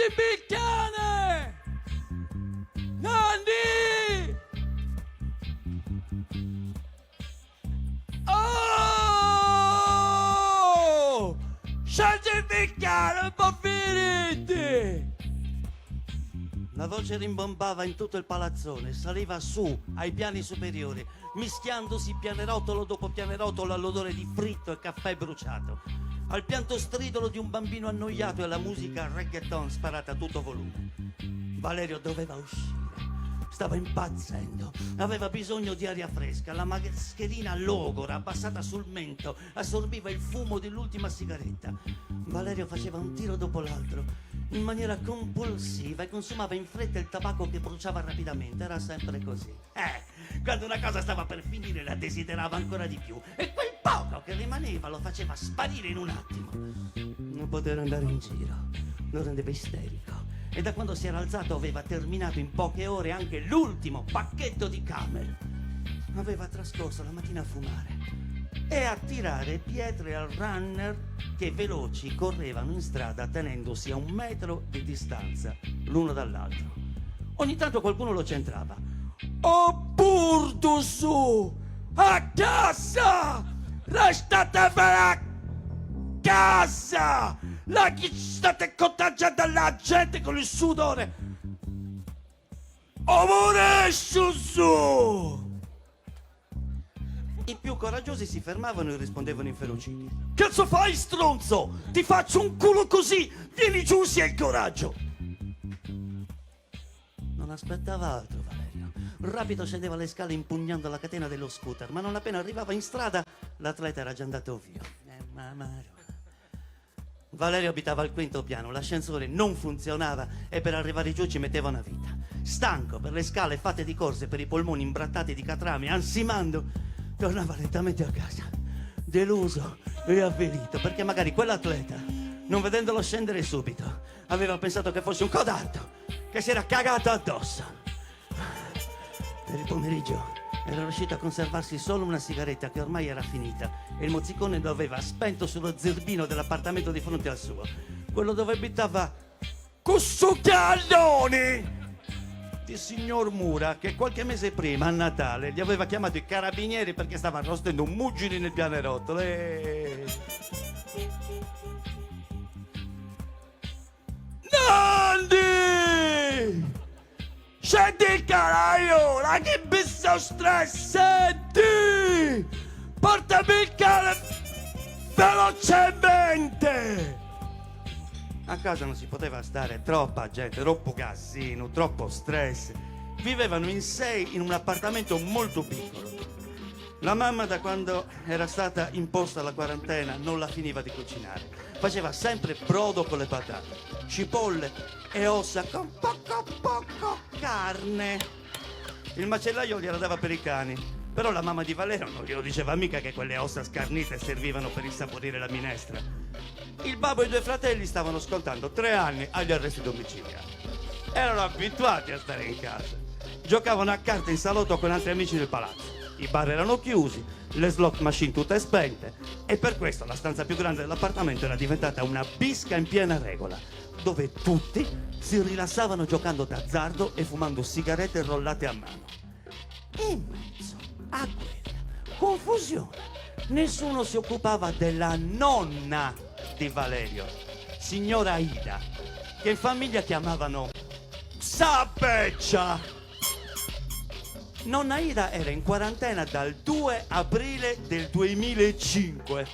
biccane! Nanni! Oh! Scendi il biccane, bambini! La voce rimbombava in tutto il palazzone, saliva su ai piani superiori, mischiandosi pianerottolo dopo pianerottolo all'odore di fritto e caffè bruciato, al pianto stridolo di un bambino annoiato e alla musica reggaeton sparata a tutto volume. Valerio doveva uscire. Stava impazzendo, aveva bisogno di aria fresca, la mascherina logora, abbassata sul mento, assorbiva il fumo dell'ultima sigaretta. Valerio faceva un tiro dopo l'altro, in maniera compulsiva, e consumava in fretta il tabacco che bruciava rapidamente. Era sempre così. Quando una cosa stava per finire la desiderava ancora di più, e quel poco che rimaneva lo faceva sparire in un attimo. Non poter andare in giro lo rendeva isterico. E da quando si era alzato aveva terminato in poche ore anche l'ultimo pacchetto di Camel. Aveva trascorso la mattina a fumare e a tirare pietre al runner che veloci correvano in strada tenendosi a 1 metro di distanza l'uno dall'altro. Ogni tanto qualcuno lo centrava. Oh burdo su! A casa! Restate a casa! La che state contagiando la gente con il sudore! Amore su! I più coraggiosi si fermavano e rispondevano inferociti. Cazzo fai, stronzo? Ti faccio un culo così! Vieni giù se hai il coraggio! Non aspettava altro Valerio. Rapido scendeva le scale impugnando la catena dello scooter, ma non appena arrivava in strada l'atleta era già andato via. Valerio abitava al 5° piano, l'ascensore non funzionava e per arrivare giù ci metteva una vita. Stanco per le scale fatte di corse, per i polmoni imbrattati di catrame, ansimando, tornava lentamente a casa, deluso e avvilito, perché magari quell'atleta, non vedendolo scendere subito, aveva pensato che fosse un codardo che si era cagato addosso. Per il pomeriggio era riuscito a conservarsi solo una sigaretta che ormai era finita e il mozzicone lo aveva spento sullo zerbino dell'appartamento di fronte al suo, quello dove abitava Cussucalloni! il signor Mura, che qualche mese prima, a Natale, gli aveva chiamato i carabinieri perché stava arrostendo un mugili nel pianerottolo e... Nandi! Scendi il caraio! La che bissa stress! Senti! Portami il cane velocemente! A casa non si poteva stare, troppa gente, troppo casino, troppo stress. Vivevano in 6 in un appartamento molto piccolo. La mamma, da quando era stata imposta la quarantena, non la finiva di cucinare. Faceva sempre brodo con le patate, cipolle e ossa con poco carne. Il macellaio gliela dava per i cani, però la mamma di Valerio non glielo diceva mica che quelle ossa scarnite servivano per insaporire la minestra. Il babbo e i 2 fratelli stavano scontando 3 anni agli arresti domiciliari. Erano abituati a stare in casa. Giocavano a carte in salotto con altri amici del palazzo. I bar erano chiusi, le slot machine tutte spente, e per questo la stanza più grande dell'appartamento era diventata una bisca in piena regola, dove tutti si rilassavano giocando d'azzardo e fumando sigarette rollate a mano. E in mezzo a quella confusione nessuno si occupava della nonna di Valerio, signora Ida, che in famiglia chiamavano Sabeccia. Nonna Ida era in quarantena dal 2 aprile del 2005,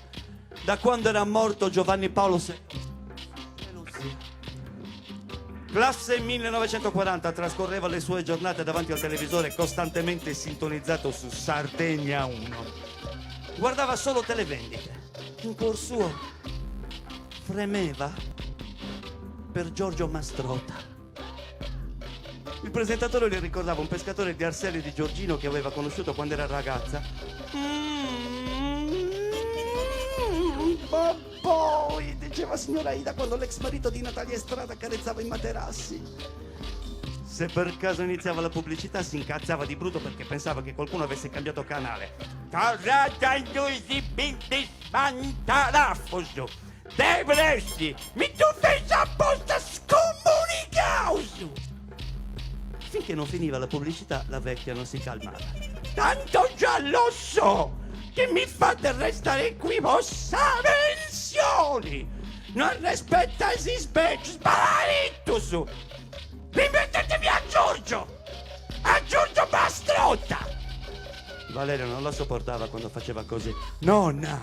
da quando era morto Giovanni Paolo II. Classe 1940, trascorreva le sue giornate davanti al televisore costantemente sintonizzato su Sardegna 1. Guardava solo televendite. In cuor suo fremeva per Giorgio Mastrota. Il presentatore le ricordava un pescatore di Arselio di Giorgino che aveva conosciuto quando era ragazza. Poi, diceva signora Ida quando l'ex marito di Natalia Estrada carezzava i materassi. Se per caso iniziava la pubblicità si incazzava di brutto perché pensava che qualcuno avesse cambiato canale. Tornata in due si bindi spantarafoso. Devresti, mi tu sei apposta scomunale! applauso. Finché non finiva la pubblicità, la vecchia non si calmava. Tanto già lo so che mi fate restare qui vostra menzioni. Non rispettate specie, sparitto su. Rimettetevi a Giorgio Bastrotta. Valerio non la sopportava quando faceva così. Nonna,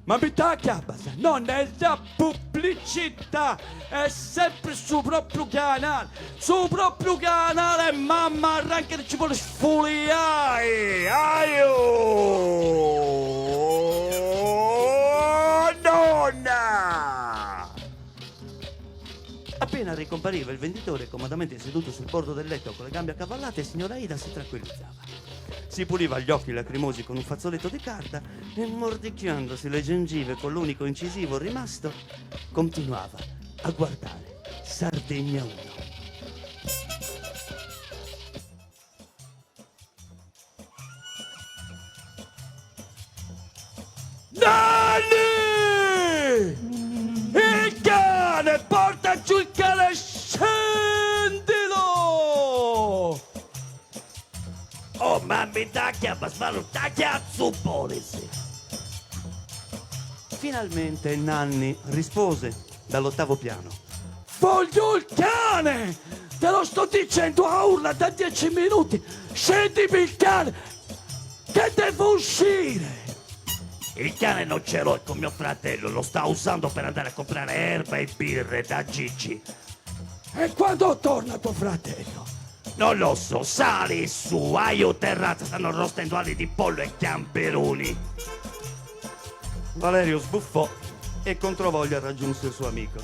ma mi tacca, non è la pubblicità, è sempre sul proprio canale, mamma arranca che ci vuole sfoliare, nonna! Appena ricompariva il venditore comodamente seduto sul bordo del letto con le gambe accavallate, signora Ida si tranquillizzava. Si puliva gli occhi lacrimosi con un fazzoletto di carta e, mordicchiandosi le gengive con l'unico incisivo rimasto, continuava a guardare Sardegna 1. Nanni! Il cane! Porta giù il cane! Scendilo! Oh, mamma, tacchia, ma svalutacchia, supponesi. Finalmente Nanni rispose dall'8º piano. Voglio il cane! Te lo sto dicendo a urla da 10 minuti! Scendimi il cane! Che devo uscire! Il cane non ce l'ho, è con mio fratello, lo sta usando per andare a comprare erba e birre da Gigi. E quando torna tuo fratello? Non lo so, sali su, Aio terrazza, stanno arrostendo ali di pollo e gamberoni. Valerio sbuffò e controvoglia raggiunse il suo amico.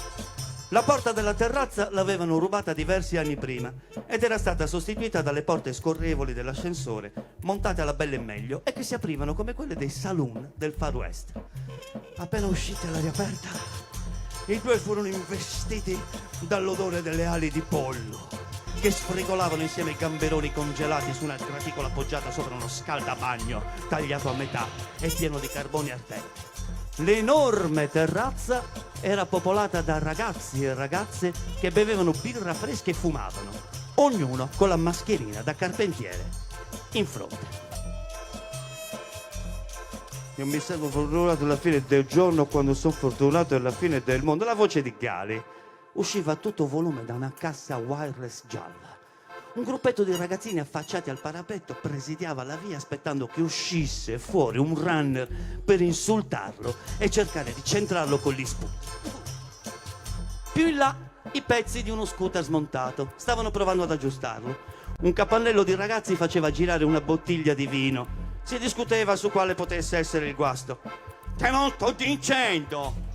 La porta della terrazza l'avevano rubata diversi anni prima ed era stata sostituita dalle porte scorrevoli dell'ascensore, montate alla belle e meglio e che si aprivano come quelle dei saloon del Far West. Appena usciti all'aria aperta, i due furono investiti dall'odore delle ali di pollo che sfregolavano insieme ai gamberoni congelati su una graticola appoggiata sopra uno scaldabagno tagliato a metà e pieno di carboni ardenti. L'enorme terrazza era popolata da ragazzi e ragazze che bevevano birra fresca e fumavano, ognuno con la mascherina da carpentiere in fronte. Io mi sento fortunato alla fine del giorno quando sono fortunato alla fine del mondo. La voce di Gali usciva a tutto volume da una cassa wireless gialla. Un gruppetto di ragazzini affacciati al parapetto presidiava la via aspettando che uscisse fuori un runner per insultarlo e cercare di centrarlo con gli spunti. Più in là, i pezzi di uno scooter smontato stavano provando ad aggiustarlo. Un capannello di ragazzi faceva girare una bottiglia di vino. Si discuteva su quale potesse essere il guasto. Te lo sto dicendo!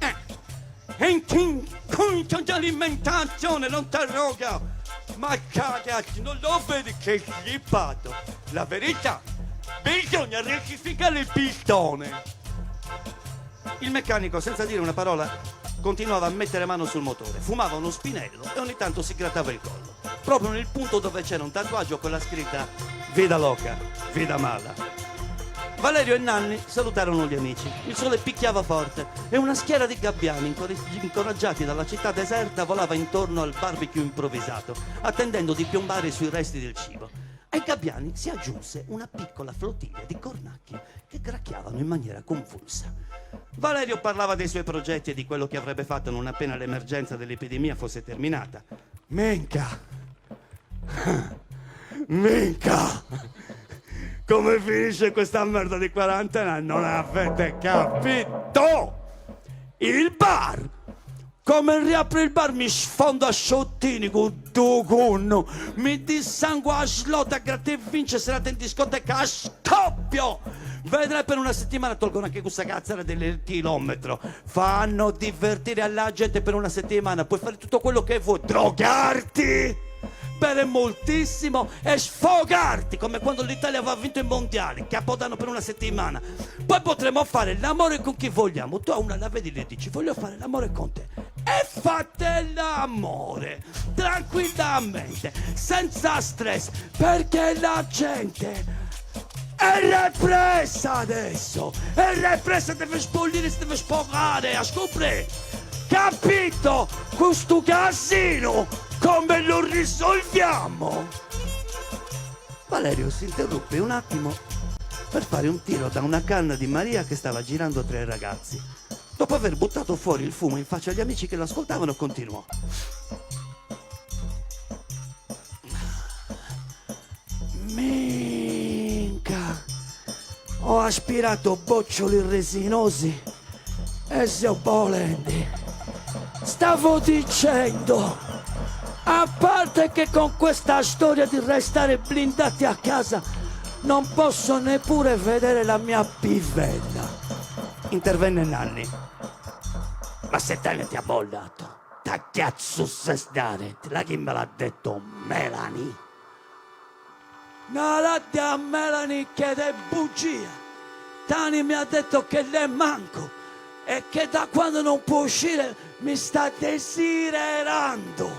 E in conto di alimentazione non ti roga! Ma cagati, non lo vedi che è slippato? La verità, bisogna rettificare il pistone! Il meccanico, senza dire una parola, continuava a mettere mano sul motore, fumava uno spinello e ogni tanto si grattava il collo, proprio nel punto dove c'era un tatuaggio con la scritta "Vida loca, vida mala". Valerio e Nanni salutarono gli amici. Il sole picchiava forte e una schiera di gabbiani incoraggiati dalla città deserta volava intorno al barbecue improvvisato, attendendo di piombare sui resti del cibo. Ai gabbiani si aggiunse una piccola flottiglia di cornacchi che gracchiavano in maniera convulsa. Valerio parlava dei suoi progetti e di quello che avrebbe fatto non appena l'emergenza dell'epidemia fosse terminata. Minca! Minca! Come finisce questa merda di quarantena non avete capito? Il bar! Come riapri il bar mi sfondo a sciottini con tu cunno, mi dissangua a slot a gratta e vince serata in discoteca a scoppio! Vedrai per una settimana tolgono anche questa cazzara del chilometro. Fanno divertire alla gente per una settimana, puoi fare tutto quello che vuoi, drogarti! Bere moltissimo e sfogarti come quando l'Italia aveva vinto i mondiali, Capodanno per una settimana. Poi potremo fare l'amore con chi vogliamo. Tu a una la vedi e le dici voglio fare l'amore con te e fate l'amore tranquillamente, senza stress, perché la gente è repressa adesso, è repressa, deve spogliare, si deve sfogare, a scoprire. Capito? Questo casino come lo risolviamo? Valerio si interruppe un attimo per fare un tiro da una canna di Maria che stava girando tra i ragazzi. Dopo aver buttato fuori il fumo in faccia agli amici che lo ascoltavano, continuò. Minca, ho aspirato boccioli resinosi e volenti. Stavo dicendo, a parte che con questa storia di restare blindati a casa non posso neppure vedere la mia pivella. Intervenne Nanni. Ma se Tania ti ha bollato, ta cazzo se stare? La chi me l'ha detto Melanie? Non la dia a Melanie che è bugia. Tani mi ha detto che le manco e che da quando non può uscire mi sta desiderando.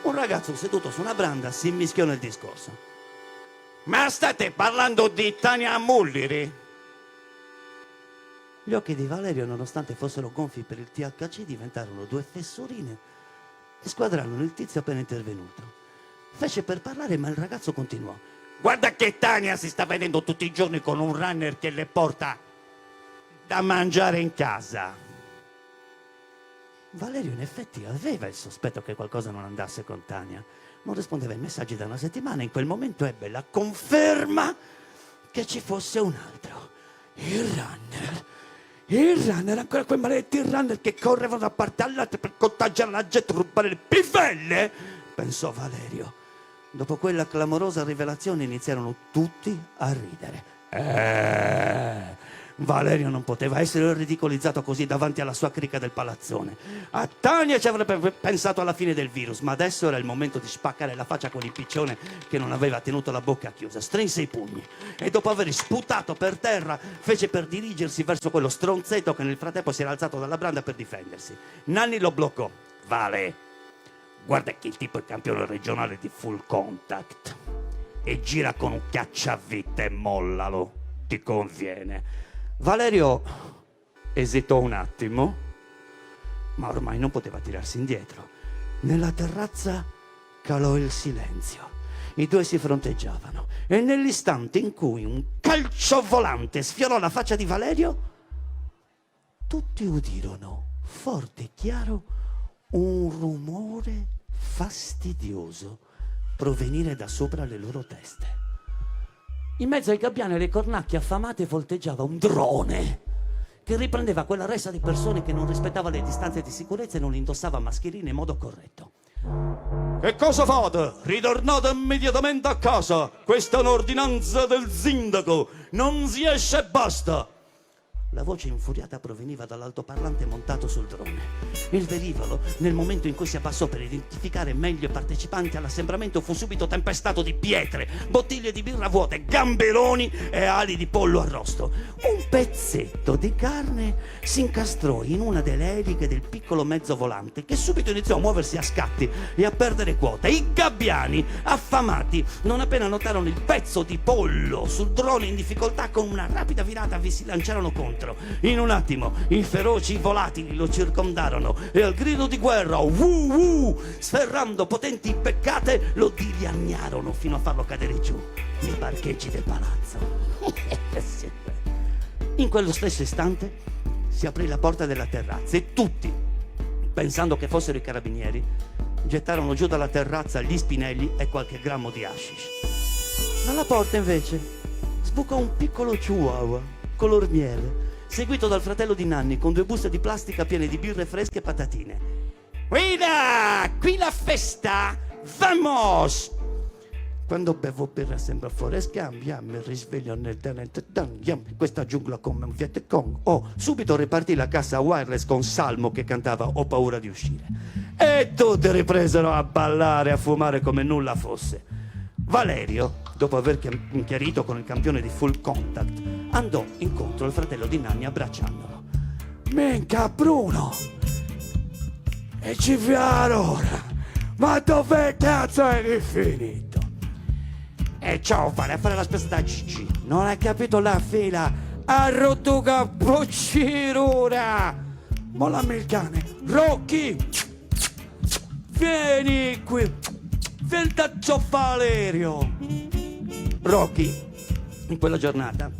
Un ragazzo seduto su una branda si immischiò nel discorso. Ma state parlando di Tania Mulliri? Gli occhi di Valerio, nonostante fossero gonfi per il THC, diventarono due fessurine e squadrarono il tizio appena intervenuto. Fece per parlare, ma il ragazzo continuò. Guarda che Tania si sta vedendo tutti i giorni con un runner che le porta da mangiare in casa. Valerio in effetti aveva il sospetto che qualcosa non andasse con Tania. Non rispondeva ai messaggi da una settimana e in quel momento ebbe la conferma che ci fosse un altro. Il runner, ancora quei maledetti runner che correvano da parte all'altra per contagiare la gente e rubare le pivelle, pensò Valerio. Dopo quella clamorosa rivelazione iniziarono tutti a ridere. Valerio non poteva essere ridicolizzato così davanti alla sua cricca del palazzone. A Tania ci avrebbe pensato alla fine del virus, ma adesso era il momento di spaccare la faccia con il piccione che non aveva tenuto la bocca chiusa. Strinse i pugni e dopo aver sputato per terra fece per dirigersi verso quello stronzetto che nel frattempo si era alzato dalla branda per difendersi. Nanni lo bloccò. Vale, guarda che il tipo è campione regionale di full contact e gira con un cacciavite e mollalo, ti conviene. Valerio esitò un attimo, ma ormai non poteva tirarsi indietro. Nella terrazza calò il silenzio. I due si fronteggiavano e nell'istante in cui un calcio volante sfiorò la faccia di Valerio, tutti udirono forte e chiaro un rumore fastidioso provenire da sopra le loro teste. In mezzo ai gabbiani e alle cornacchie affamate volteggiava un drone che riprendeva quella ressa di persone che non rispettava le distanze di sicurezza e non indossava mascherine in modo corretto. Che cosa fate? Ritornate immediatamente a casa. Questa è un'ordinanza del sindaco. Non si esce e basta. La voce infuriata proveniva dall'altoparlante montato sul drone. Il velivolo, nel momento in cui si abbassò per identificare meglio i partecipanti all'assembramento, fu subito tempestato di pietre, bottiglie di birra vuote, gamberoni e ali di pollo arrosto. Un pezzetto di carne si incastrò in una delle eliche del piccolo mezzo volante, che subito iniziò a muoversi a scatti e a perdere quota. I gabbiani, affamati, non appena notarono il pezzo di pollo sul drone in difficoltà, con una rapida virata vi si lanciarono contro. In un attimo i feroci volatili lo circondarono e al grido di guerra, sferrando potenti beccate, lo dilaniarono fino a farlo cadere giù nei parcheggi del palazzo. In quello stesso istante si aprì la porta della terrazza e tutti, pensando che fossero i carabinieri, gettarono giù dalla terrazza gli spinelli e qualche grammo di hashish. Dalla porta invece sbucò un piccolo chihuahua color miele, seguito dal fratello di Nanni con 2 buste di plastica piene di birre fresche e patatine. Guida, qui la festa! Vamos! Quando bevo birra sembra Forrest Gump, mi risveglio nel tenente Dan, questa giungla come un Vietcong. Subito ripartì la cassa wireless con Salmo che cantava Ho paura di uscire. E tutti ripresero a ballare, a fumare come nulla fosse. Valerio, dopo aver chiarito con il campione di full contact, andò incontro al fratello di Nanni abbracciandolo. Minchia Bruno! E ci via ora! Ma dove cazzo eri finito? E ciao, vale a fare la spesa da Gigi. Non hai capito la fila? Ha rotto cappuccirura! Mollami il cane! Rocky! Vieni qui, vieni da Zio Valerio. Rocky, in quella giornata,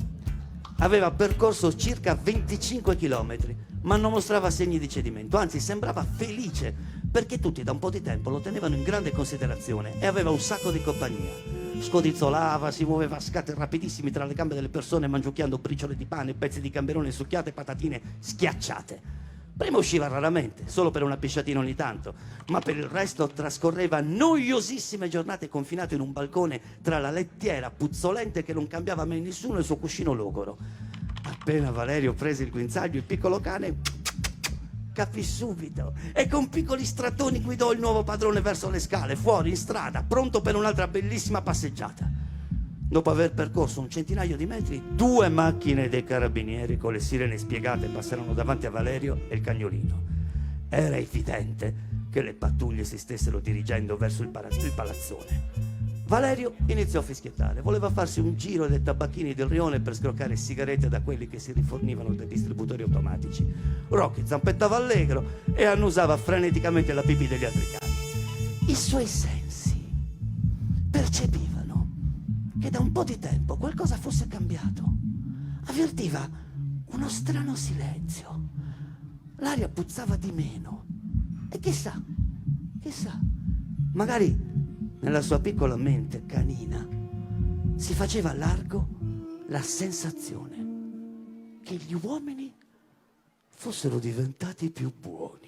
aveva percorso circa 25 chilometri, ma non mostrava segni di cedimento, anzi sembrava felice, perché tutti da un po' di tempo lo tenevano in grande considerazione e aveva un sacco di compagnia. Scodizzolava, si muoveva a scatti rapidissimi tra le gambe delle persone, mangiucchiando briciole di pane, pezzi di gamberone succhiate e patatine schiacciate. Prima usciva raramente, solo per una pisciatina ogni tanto, ma per il resto trascorreva noiosissime giornate confinato in un balcone tra la lettiera puzzolente che non cambiava mai nessuno e il suo cuscino logoro. Appena Valerio prese il guinzaglio, il piccolo cane capì subito e con piccoli strattoni guidò il nuovo padrone verso le scale, fuori in strada, pronto per un'altra bellissima passeggiata. Dopo aver percorso un centinaio di metri, 2 macchine dei carabinieri con le sirene spiegate passarono davanti a Valerio e il cagnolino. Era evidente che le pattuglie si stessero dirigendo verso il palazzone. Valerio iniziò a fischiettare, voleva farsi un giro dei tabacchini del rione per scroccare sigarette da quelli che si rifornivano dai distributori automatici. Rocky zampettava allegro e annusava freneticamente la pipì degli altri cani. I suoi sensi percepivano che da un po' di tempo qualcosa fosse cambiato. Avvertiva uno strano silenzio. L'aria puzzava di meno. E chissà, magari nella sua piccola mente canina si faceva largo la sensazione che gli uomini fossero diventati più buoni.